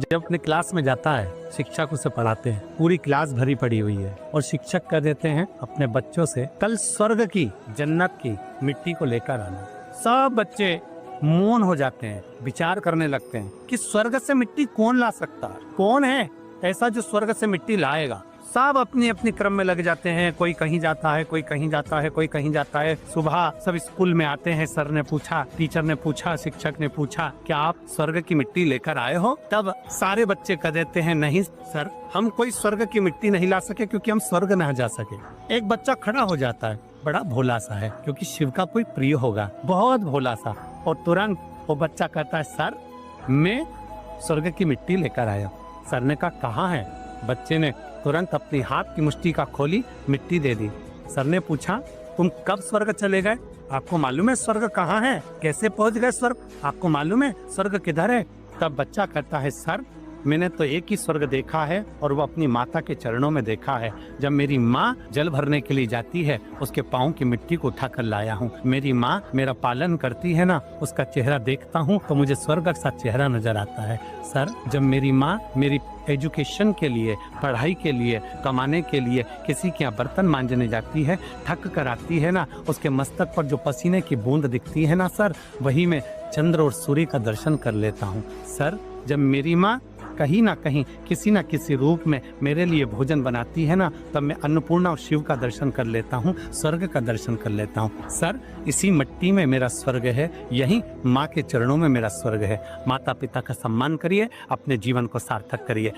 जब अपने क्लास में जाता है, शिक्षक उसे पढ़ाते हैं, पूरी क्लास भरी पड़ी हुई है और शिक्षक कह देते हैं अपने बच्चों से कल स्वर्ग की, जन्नत की मिट्टी को लेकर आना। सब बच्चे मौन हो जाते हैं, विचार करने लगते हैं कि स्वर्ग से मिट्टी कौन ला सकता है, कौन है ऐसा जो स्वर्ग से मिट्टी लाएगा। सब अपनी अपनी क्रम में लग जाते हैं, कोई कहीं जाता है, कोई कहीं जाता है, कोई कहीं जाता है। सुबह सब स्कूल में आते हैं, सर ने पूछा, टीचर ने पूछा, शिक्षक ने पूछा, क्या आप स्वर्ग की मिट्टी लेकर आए हो? तब सारे बच्चे कह देते हैं, नहीं सर, हम कोई स्वर्ग की मिट्टी नहीं ला सके क्योंकि हम स्वर्ग न जा सके। एक बच्चा खड़ा हो जाता है, बड़ा भोला सा है क्योंकि शिव का कोई प्रिय होगा, बहुत भोला सा, और तुरंत वो बच्चा कहता है, सर मैं स्वर्ग की मिट्टी लेकर आया। सर ने कहा कहाँ है? बच्चे ने तुरंत अपनी हाथ की मुट्ठी का खोली, मिट्टी दे दी। सर ने पूछा, तुम कब स्वर्ग चले गए? आपको मालूम है स्वर्ग कहाँ है? कैसे पहुंच गए स्वर्ग? आपको मालूम है स्वर्ग किधर है? तब बच्चा कहता है, सर मैंने तो एक ही स्वर्ग देखा है और वो अपनी माता के चरणों में देखा है। जब मेरी माँ जल भरने के लिए जाती है, उसके पाँव की मिट्टी को उठा कर लाया हूँ। मेरी माँ मेरा पालन करती है ना, उसका चेहरा देखता हूँ तो मुझे स्वर्ग सा चेहरा नजर आता है। सर जब मेरी माँ मेरी एजुकेशन के लिए, पढ़ाई के लिए, कमाने के लिए किसी के यहाँ बर्तन मांजने जाती है, थक कर आती है ना, उसके मस्तक पर जो पसीने की बूंद दिखती है ना सर, वही मैं चंद्र और सूर्य का दर्शन कर लेता हूँ। सर जब मेरी माँ कहीं ना कहीं किसी न किसी रूप में मेरे लिए भोजन बनाती है ना, तब मैं अन्नपूर्णा और शिव का दर्शन कर लेता हूँ, स्वर्ग का दर्शन कर लेता हूँ। सर इसी मिट्टी में मेरा स्वर्ग है, यही माँ के चरणों में मेरा स्वर्ग है। माता पिता का सम्मान करिए, अपने जीवन को सार्थक करिए।